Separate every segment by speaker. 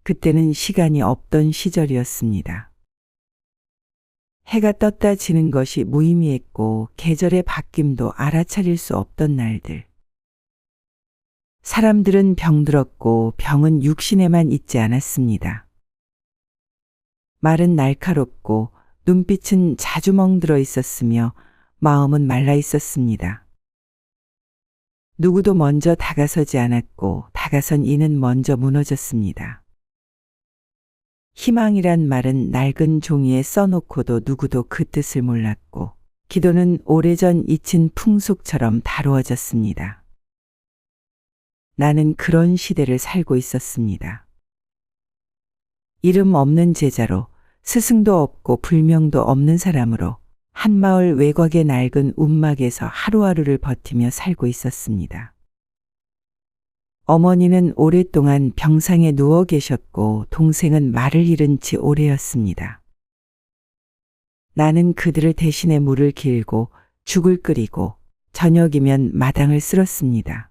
Speaker 1: 그때는 시간이 없던 시절이었습니다. 해가 떴다 지는 것이 무의미했고 계절의 바뀜도 알아차릴 수 없던 날들. 사람들은 병들었고 병은 육신에만 있지 않았습니다. 말은 날카롭고 눈빛은 자주 멍들어 있었으며 마음은 말라 있었습니다. 누구도 먼저 다가서지 않았고 다가선 이는 먼저 무너졌습니다. 희망이란 말은 낡은 종이에 써놓고도 누구도 그 뜻을 몰랐고 기도는 오래전 잊힌 풍속처럼 다루어졌습니다. 나는 그런 시대를 살고 있었습니다. 이름 없는 제자로 스승도 없고 불명도 없는 사람으로 한마을 외곽의 낡은 움막에서 하루하루를 버티며 살고 있었습니다. 어머니는 오랫동안 병상에 누워 계셨고 동생은 말을 잃은 지 오래였습니다. 나는 그들을 대신해 물을 길고 죽을 끓이고 저녁이면 마당을 쓸었습니다.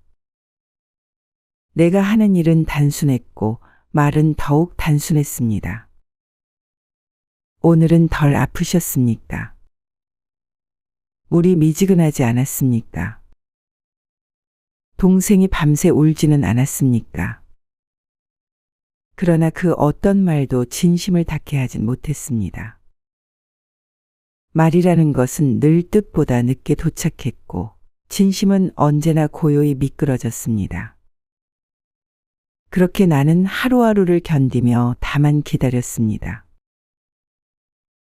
Speaker 1: 내가 하는 일은 단순했고 말은 더욱 단순했습니다. 오늘은 덜 아프셨습니까? 물이 미지근하지 않았습니까? 동생이 밤새 울지는 않았습니까? 그러나 그 어떤 말도 진심을 닿게 하진 못했습니다. 말이라는 것은 늘 뜻보다 늦게 도착했고 진심은 언제나 고요히 미끄러졌습니다. 그렇게 나는 하루하루를 견디며 다만 기다렸습니다.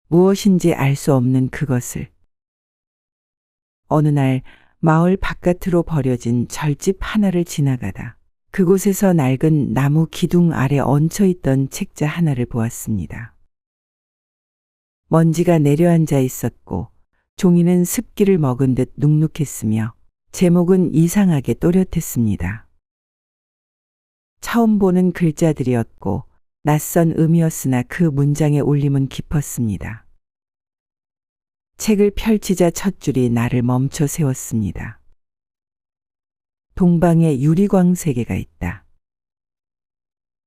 Speaker 1: 무엇인지 알 수 없는 그것을. 어느 날 마을 바깥으로 버려진 절집 하나를 지나가다 그곳에서 낡은 나무 기둥 아래 얹혀있던 책자 하나를 보았습니다. 먼지가 내려앉아 있었고 종이는 습기를 먹은 듯 눅눅했으며 제목은 이상하게 또렷했습니다. 처음 보는 글자들이었고 낯선 의미였으나 그 문장의 울림은 깊었습니다. 책을 펼치자 첫 줄이 나를 멈춰 세웠습니다. 동방에 유리광 세계가 있다.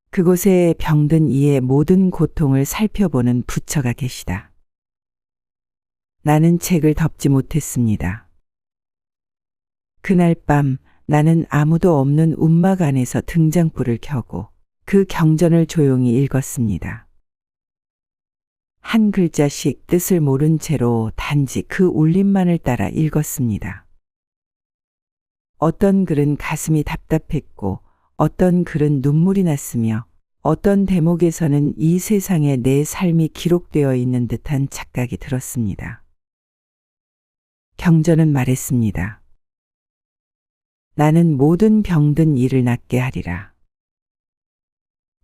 Speaker 1: 그곳에 병든 이의 모든 고통을 살펴보는 부처가 계시다. 나는 책을 덮지 못했습니다. 그날 밤 나는 아무도 없는 움막 안에서 등장불을 켜고 그 경전을 조용히 읽었습니다. 한 글자씩 뜻을 모른 채로 단지 그 울림만을 따라 읽었습니다. 어떤 글은 가슴이 답답했고 어떤 글은 눈물이 났으며 어떤 대목에서는 이 세상에 내 삶이 기록되어 있는 듯한 착각이 들었습니다. 경전은 말했습니다. 나는 모든 병든 이를 낫게 하리라.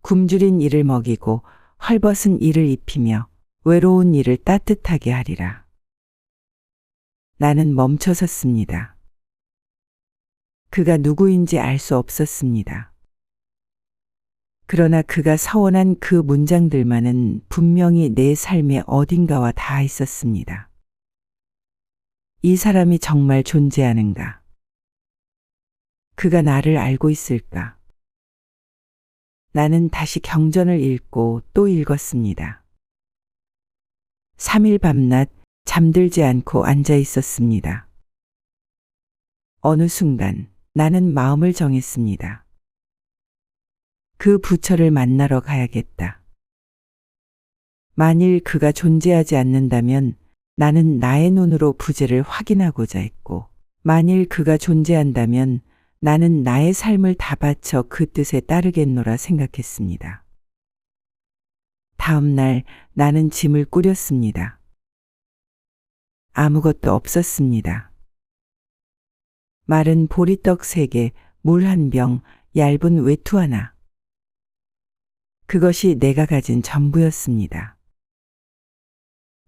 Speaker 1: 굶주린 이를 먹이고 헐벗은 이를 입히며 외로운 이를 따뜻하게 하리라. 나는 멈춰 섰습니다. 그가 누구인지 알 수 없었습니다. 그러나 그가 서원한 그 문장들만은 분명히 내 삶의 어딘가와 닿아 있었습니다. 이 사람이 정말 존재하는가? 그가 나를 알고 있을까? 나는 다시 경전을 읽고 또 읽었습니다. 3일 밤낮 잠들지 않고 앉아 있었습니다. 어느 순간 나는 마음을 정했습니다. 그 부처를 만나러 가야겠다. 만일 그가 존재하지 않는다면 나는 나의 눈으로 부재를 확인하고자 했고, 만일 그가 존재한다면 나는 나의 삶을 다 바쳐 그 뜻에 따르겠노라 생각했습니다. 다음 날 나는 짐을 꾸렸습니다. 아무것도 없었습니다. 마른 보리떡 3개, 물 1병, 얇은 외투 하나. 그것이 내가 가진 전부였습니다.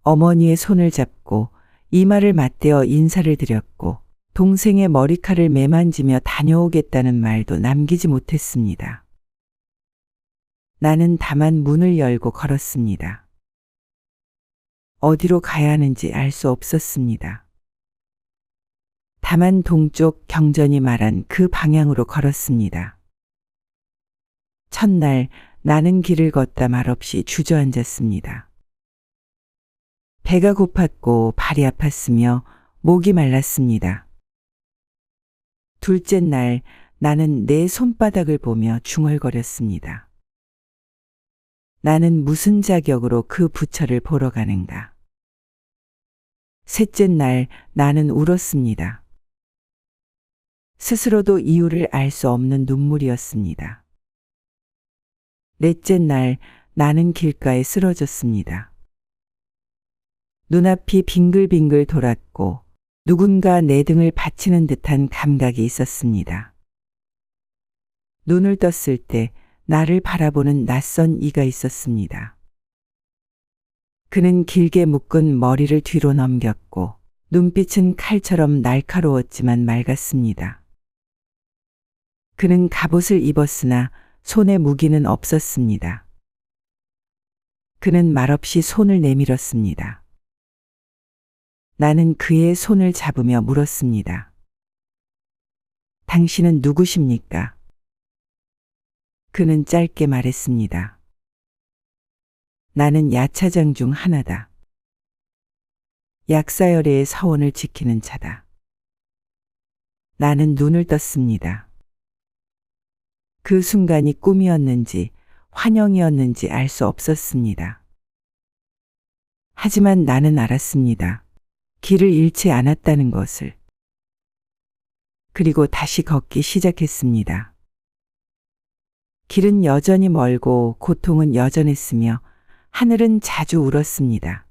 Speaker 1: 어머니의 손을 잡고 이마를 맞대어 인사를 드렸고 동생의 머리칼을 매만지며 다녀오겠다는 말도 남기지 못했습니다. 나는 다만 문을 열고 걸었습니다. 어디로 가야 하는지 알 수 없었습니다. 다만 동쪽 경전이 말한 그 방향으로 걸었습니다. 첫날 나는 길을 걷다 말없이 주저앉았습니다. 배가 고팠고 발이 아팠으며 목이 말랐습니다. 둘째 날 나는 내 손바닥을 보며 중얼거렸습니다. 나는 무슨 자격으로 그 부처를 보러 가는가? 셋째 날 나는 울었습니다. 스스로도 이유를 알 수 없는 눈물이었습니다. 넷째 날 나는 길가에 쓰러졌습니다. 눈앞이 빙글빙글 돌았고 누군가 내 등을 받치는 듯한 감각이 있었습니다. 눈을 떴을 때 나를 바라보는 낯선 이가 있었습니다. 그는 길게 묶은 머리를 뒤로 넘겼고 눈빛은 칼처럼 날카로웠지만 맑았습니다. 그는 갑옷을 입었으나 손에 무기는 없었습니다. 그는 말없이 손을 내밀었습니다. 나는 그의 손을 잡으며 물었습니다. 당신은 누구십니까? 그는 짧게 말했습니다. 나는 야차장 중 하나다. 약사열애의 서원을 지키는 자다. 나는 눈을 떴습니다. 그 순간이 꿈이었는지 환영이었는지 알 수 없었습니다. 하지만 나는 알았습니다. 길을 잃지 않았다는 것을. 그리고 다시 걷기 시작했습니다. 길은 여전히 멀고 고통은 여전했으며 하늘은 자주 울었습니다.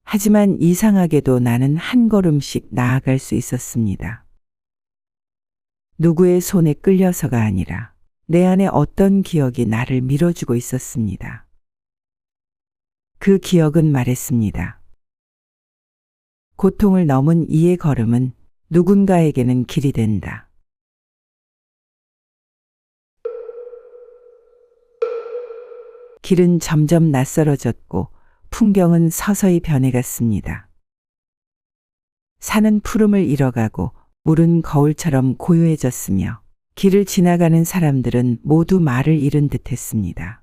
Speaker 1: 하지만 이상하게도 나는 한 걸음씩 나아갈 수 있었습니다. 누구의 손에 끌려서가 아니라 내 안에 어떤 기억이 나를 밀어주고 있었습니다. 그 기억은 말했습니다. 고통을 넘은 이의 걸음은 누군가에게는 길이 된다. 길은 점점 낯설어졌고 풍경은 서서히 변해갔습니다. 산은 푸름을 잃어가고 물은 거울처럼 고요해졌으며 길을 지나가는 사람들은 모두 말을 잃은 듯했습니다.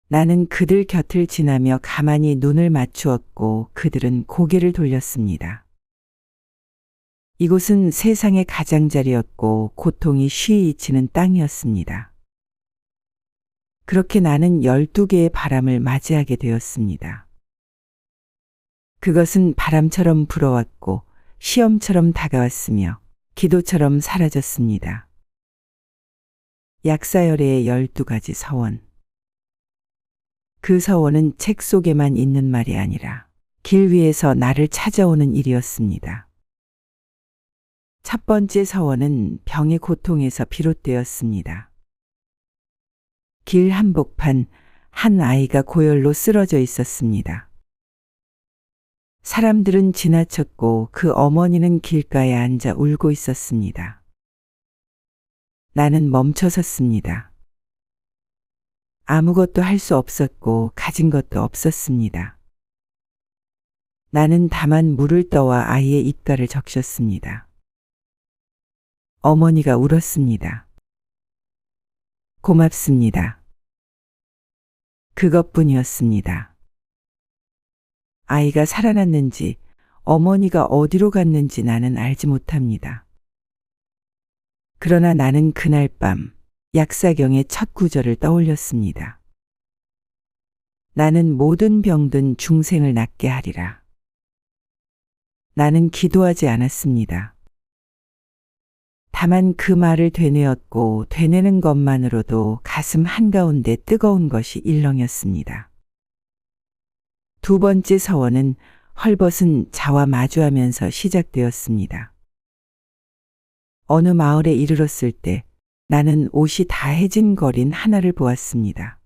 Speaker 1: 나는 그들 곁을 지나며 가만히 눈을 맞추었고 그들은 고개를 돌렸습니다. 이곳은 세상의 가장자리였고 고통이 쉬이 잊히는 땅이었습니다. 그렇게 나는 12개의 바람을 맞이하게 되었습니다. 그것은 바람처럼 불어왔고 시험처럼 다가왔으며 기도처럼 사라졌습니다. 약사열애의 12가지 서원. 그 서원은 책 속에만 있는 말이 아니라 길 위에서 나를 찾아오는 일이었습니다. 첫 번째 서원은 병의 고통에서 비롯되었습니다. 길 한복판 한 아이가 고열로 쓰러져 있었습니다. 사람들은 지나쳤고 그 어머니는 길가에 앉아 울고 있었습니다. 나는 멈춰 섰습니다. 아무것도 할 수 없었고 가진 것도 없었습니다. 나는 다만 물을 떠와 아이의 입가를 적셨습니다. 어머니가 울었습니다. 고맙습니다. 그것뿐이었습니다. 아이가 살아났는지 어머니가 어디로 갔는지 나는 알지 못합니다. 그러나 나는 그날 밤 약사경의 첫 구절을 떠올렸습니다. 나는 모든 병든 중생을 낫게 하리라. 나는 기도하지 않았습니다. 다만 그 말을 되뇌었고 되뇌는 것만으로도 가슴 한가운데 뜨거운 것이 일렁였습니다. 두 번째 서원은 헐벗은 자와 마주하면서 시작되었습니다. 어느 마을에 이르렀을 때 나는 옷이 다 해진 거린 하나를 보았습니다.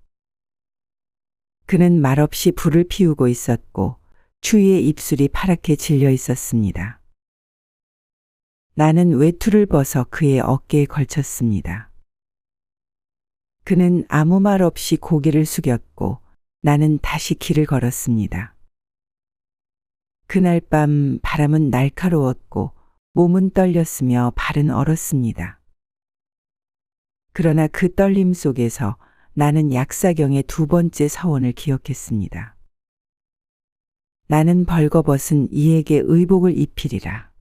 Speaker 1: 그는 말없이 불을 피우고 있었고 추위에 입술이 파랗게 질려 있었습니다. 나는 외투를 벗어 그의 어깨에 걸쳤습니다. 그는 아무 말 없이 고개를 숙였고 나는 다시 길을 걸었습니다. 그날 밤 바람은 날카로웠고 몸은 떨렸으며 발은 얼었습니다. 그러나 그 떨림 속에서 나는 약사경의 두 번째 서원을 기억했습니다. 나는 벌거벗은 이에게 의복을 입히리라.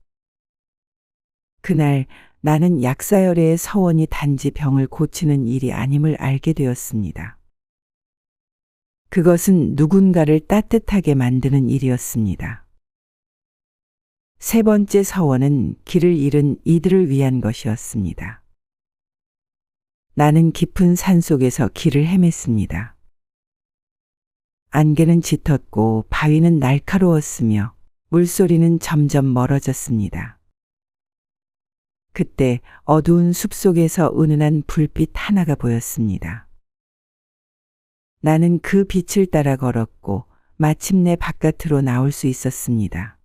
Speaker 1: 그날 나는 약사열의 서원이 단지 병을 고치는 일이 아님을 알게 되었습니다. 그것은 누군가를 따뜻하게 만드는 일이었습니다. 세 번째 서원은 길을 잃은 이들을 위한 것이었습니다. 나는 깊은 산 속에서 길을 헤맸습니다. 안개는 짙었고 바위는 날카로웠으며 물소리는 점점 멀어졌습니다. 그때 어두운 숲속에서 은은한 불빛 하나가 보였습니다. 나는 그 빛을 따라 걸었고 마침내 바깥으로 나올 수 있었습니다.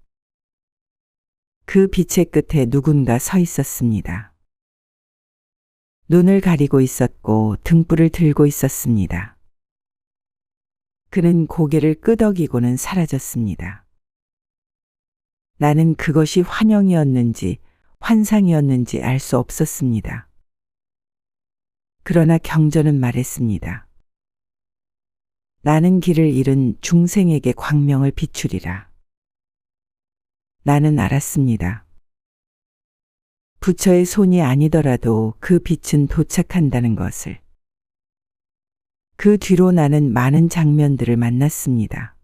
Speaker 1: 그 빛의 끝에 누군가 서 있었습니다. 눈을 가리고 있었고 등불을 들고 있었습니다. 그는 고개를 끄덕이고는 사라졌습니다. 나는 그것이 환영이었는지 환상이었는지 알 수 없었습니다. 그러나 경전은 말했습니다. 나는 길을 잃은 중생에게 광명을 비추리라. 나는 알았습니다. 부처의 손이 아니더라도 그 빛은 도착한다는 것을. 그 뒤로 나는 많은 장면들을 만났습니다.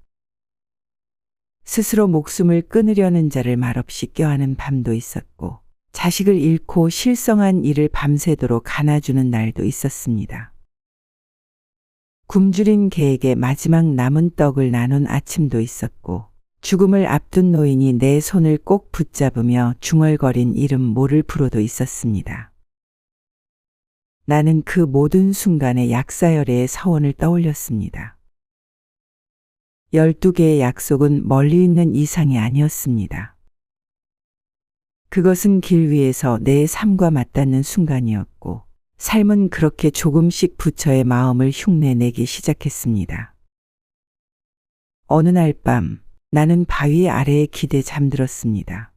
Speaker 1: 스스로 목숨을 끊으려는 자를 말없이 껴안은 밤도 있었고, 자식을 잃고 실성한 이를 밤새도록 안아주는 날도 있었습니다. 굶주린 개에게 마지막 남은 떡을 나눈 아침도 있었고, 죽음을 앞둔 노인이 내 손을 꼭 붙잡으며 중얼거린 이름 모를 프로도 있었습니다. 나는 그 모든 순간에 약사열의 서원을 떠올렸습니다. 12개의 약속은 멀리 있는 이상이 아니었습니다. 그것은 길 위에서 내 삶과 맞닿는 순간이었고, 삶은 그렇게 조금씩 부처의 마음을 흉내내기 시작했습니다. 어느 날 밤, 나는 바위 아래에 기대 잠들었습니다.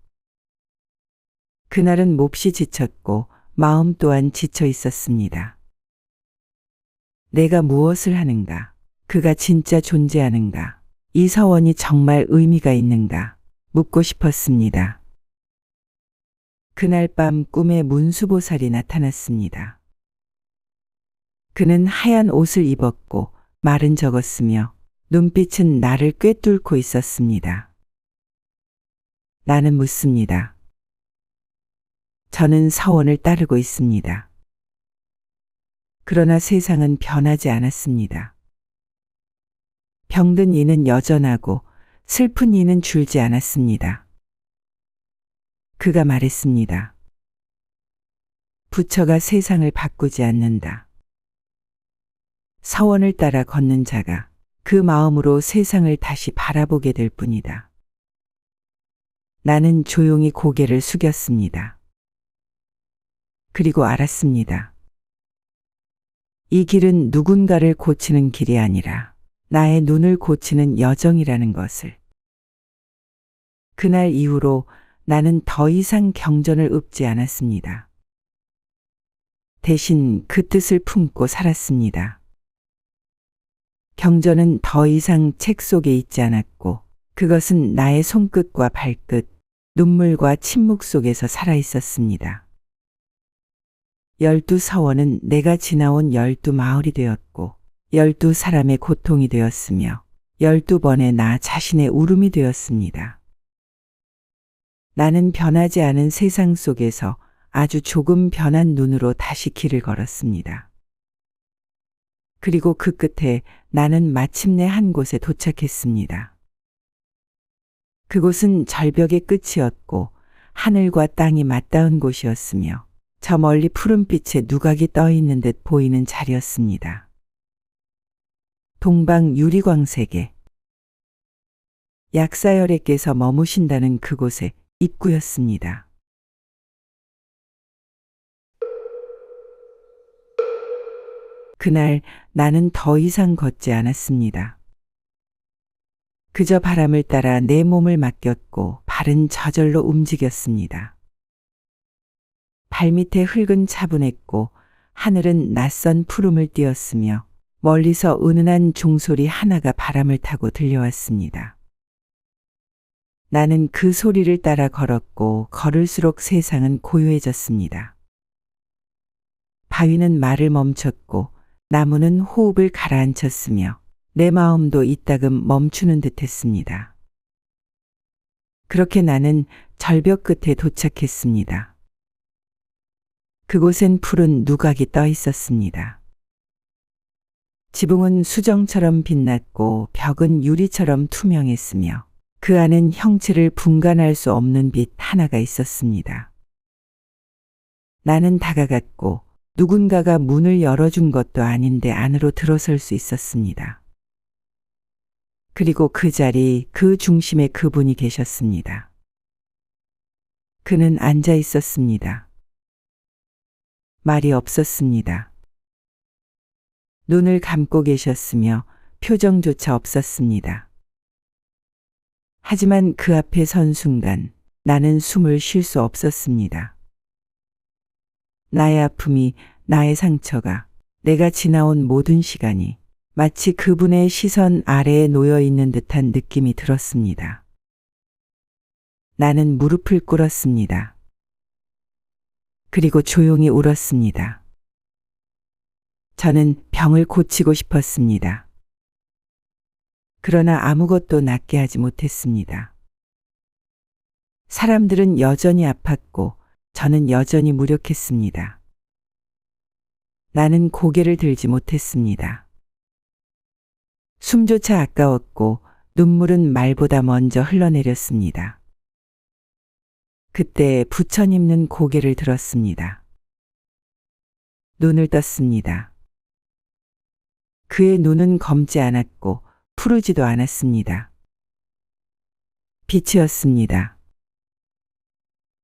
Speaker 1: 그날은 몹시 지쳤고 마음 또한 지쳐 있었습니다. 내가 무엇을 하는가? 그가 진짜 존재하는가? 이 서원이 정말 의미가 있는가? 묻고 싶었습니다. 그날 밤 꿈에 문수보살이 나타났습니다. 그는 하얀 옷을 입었고 말은 적었으며 눈빛은 나를 꿰뚫고 있었습니다. 나는 묻습니다. 저는 서원을 따르고 있습니다. 그러나 세상은 변하지 않았습니다. 병든 이는 여전하고 슬픈 이는 줄지 않았습니다. 그가 말했습니다. 부처가 세상을 바꾸지 않는다. 서원을 따라 걷는 자가 그 마음으로 세상을 다시 바라보게 될 뿐이다. 나는 조용히 고개를 숙였습니다. 그리고 알았습니다. 이 길은 누군가를 고치는 길이 아니라 나의 눈을 고치는 여정이라는 것을. 그날 이후로 나는 더 이상 경전을 읊지 않았습니다. 대신 그 뜻을 품고 살았습니다. 경전은 더 이상 책 속에 있지 않았고, 그것은 나의 손끝과 발끝, 눈물과 침묵 속에서 살아 있었습니다. 12서원은 내가 지나온 12마을이 되었고, 12사람의 고통이 되었으며, 12번의 나 자신의 울음이 되었습니다. 나는 변하지 않은 세상 속에서 아주 조금 변한 눈으로 다시 길을 걸었습니다. 그리고 그 끝에 나는 마침내 한 곳에 도착했습니다. 그곳은 절벽의 끝이었고 하늘과 땅이 맞닿은 곳이었으며 저 멀리 푸른빛에 누각이 떠 있는 듯 보이는 자리였습니다. 동방 유리광세계. 약사열애께서 머무신다는 그곳의 입구였습니다. 그날 나는 더 이상 걷지 않았습니다. 그저 바람을 따라 내 몸을 맡겼고 발은 저절로 움직였습니다. 발밑에 흙은 차분했고 하늘은 낯선 푸름을 띄었으며 멀리서 은은한 종소리 하나가 바람을 타고 들려왔습니다. 나는 그 소리를 따라 걸었고 걸을수록 세상은 고요해졌습니다. 바위는 말을 멈췄고 나무는 호흡을 가라앉혔으며 내 마음도 이따금 멈추는 듯 했습니다. 그렇게 나는 절벽 끝에 도착했습니다. 그곳엔 푸른 누각이 떠 있었습니다. 지붕은 수정처럼 빛났고 벽은 유리처럼 투명했으며 그 안엔 형체를 분간할 수 없는 빛 하나가 있었습니다. 나는 다가갔고 누군가가 문을 열어준 것도 아닌데 안으로 들어설 수 있었습니다. 그리고 그 자리, 그 중심에 그분이 계셨습니다. 그는 앉아 있었습니다. 말이 없었습니다. 눈을 감고 계셨으며 표정조차 없었습니다. 하지만 그 앞에 선 순간 나는 숨을 쉴 수 없었습니다. 나의 아픔이, 나의 상처가, 내가 지나온 모든 시간이 마치 그분의 시선 아래에 놓여 있는 듯한 느낌이 들었습니다. 나는 무릎을 꿇었습니다. 그리고 조용히 울었습니다. 저는 병을 고치고 싶었습니다. 그러나 아무것도 낫게 하지 못했습니다. 사람들은 여전히 아팠고 저는 여전히 무력했습니다. 나는 고개를 들지 못했습니다. 숨조차 아까웠고 눈물은 말보다 먼저 흘러내렸습니다. 그때 부처님은 고개를 들었습니다. 눈을 떴습니다. 그의 눈은 검지 않았고 푸르지도 않았습니다. 빛이었습니다.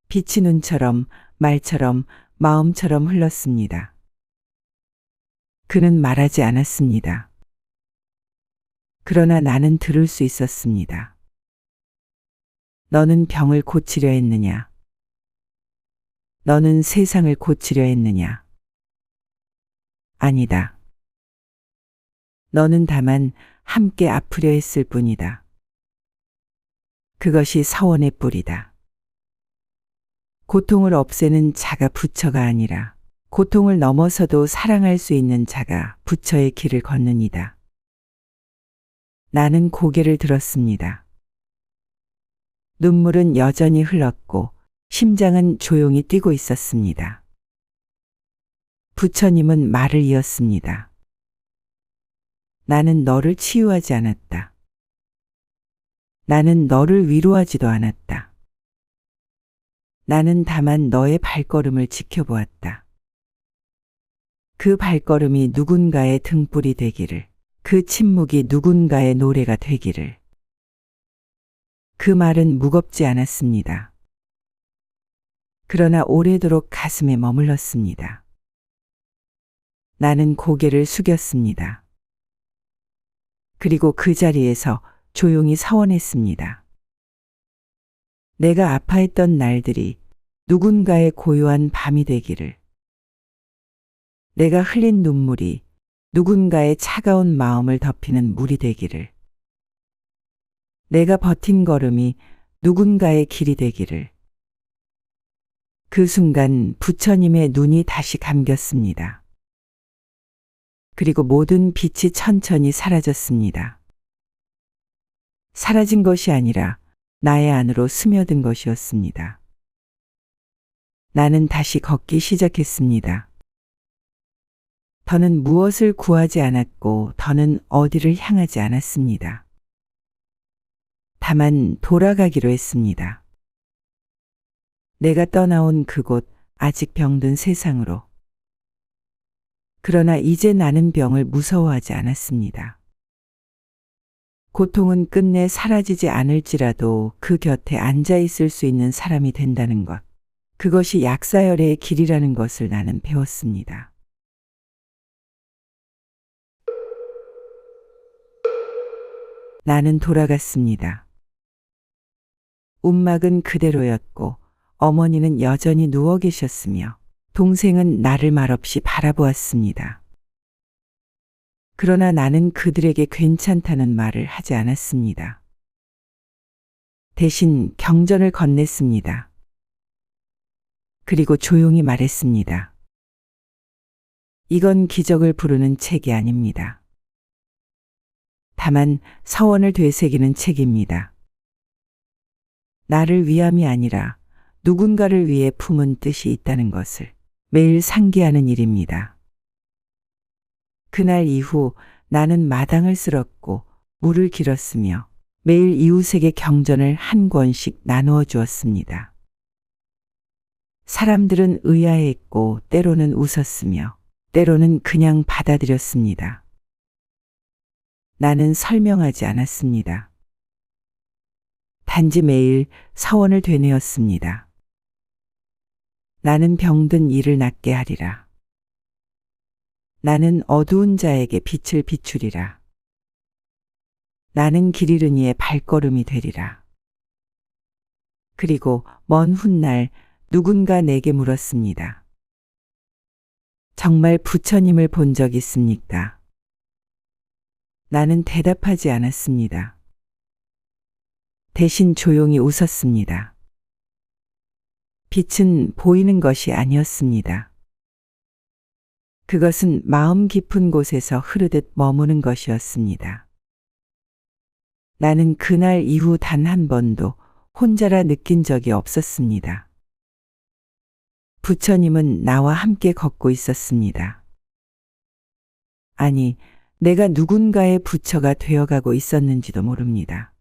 Speaker 1: 빛이 눈처럼, 말처럼, 마음처럼 흘렀습니다. 그는 말하지 않았습니다. 그러나 나는 들을 수 있었습니다. 너는 병을 고치려 했느냐? 너는 세상을 고치려 했느냐? 아니다. 너는 다만 함께 아프려 했을 뿐이다. 그것이 서원의 뿌리다. 고통을 없애는 자가 부처가 아니라 고통을 넘어서도 사랑할 수 있는 자가 부처의 길을 걷는 이다. 나는 고개를 들었습니다. 눈물은 여전히 흘렀고 심장은 조용히 뛰고 있었습니다. 부처님은 말을 이었습니다. 나는 너를 치유하지 않았다. 나는 너를 위로하지도 않았다. 나는 다만 너의 발걸음을 지켜보았다. 그 발걸음이 누군가의 등불이 되기를, 그 침묵이 누군가의 노래가 되기를. 그 말은 무겁지 않았습니다. 그러나 오래도록 가슴에 머물렀습니다. 나는 고개를 숙였습니다. 그리고 그 자리에서 조용히 서원했습니다. 내가 아파했던 날들이 누군가의 고요한 밤이 되기를. 내가 흘린 눈물이 누군가의 차가운 마음을 덮이는 물이 되기를. 내가 버틴 걸음이 누군가의 길이 되기를. 그 순간 부처님의 눈이 다시 감겼습니다. 그리고 모든 빛이 천천히 사라졌습니다. 사라진 것이 아니라 나의 안으로 스며든 것이었습니다. 나는 다시 걷기 시작했습니다. 더는 무엇을 구하지 않았고 더는 어디를 향하지 않았습니다. 다만 돌아가기로 했습니다. 내가 떠나온 그곳, 아직 병든 세상으로. 그러나 이제 나는 병을 무서워하지 않았습니다. 고통은 끝내 사라지지 않을지라도 그 곁에 앉아 있을 수 있는 사람이 된다는 것. 그것이 약사열의 길이라는 것을 나는 배웠습니다. 나는 돌아갔습니다. 움막은 그대로였고 어머니는 여전히 누워 계셨으며 동생은 나를 말없이 바라보았습니다. 그러나 나는 그들에게 괜찮다는 말을 하지 않았습니다. 대신 경전을 건넸습니다. 그리고 조용히 말했습니다. 이건 기적을 부르는 책이 아닙니다. 다만 서원을 되새기는 책입니다. 나를 위함이 아니라 누군가를 위해 품은 뜻이 있다는 것을 매일 상기하는 일입니다. 그날 이후 나는 마당을 쓸었고 물을 길었으며 매일 이웃에게 경전을 한 권씩 나누어 주었습니다. 사람들은 의아해했고 때로는 웃었으며 때로는 그냥 받아들였습니다. 나는 설명하지 않았습니다. 단지 매일 서원을 되뇌었습니다. 나는 병든 이를 낫게 하리라. 나는 어두운 자에게 빛을 비추리라. 나는 길 잃은 이의 발걸음이 되리라. 그리고 먼 훗날 누군가 내게 물었습니다. 정말 부처님을 본 적 있습니까? 나는 대답하지 않았습니다. 대신 조용히 웃었습니다. 빛은 보이는 것이 아니었습니다. 그것은 마음 깊은 곳에서 흐르듯 머무는 것이었습니다. 나는 그날 이후 단 한 번도 혼자라 느낀 적이 없었습니다. 부처님은 나와 함께 걷고 있었습니다. 아니, 내가 누군가의 부처가 되어가고 있었는지도 모릅니다.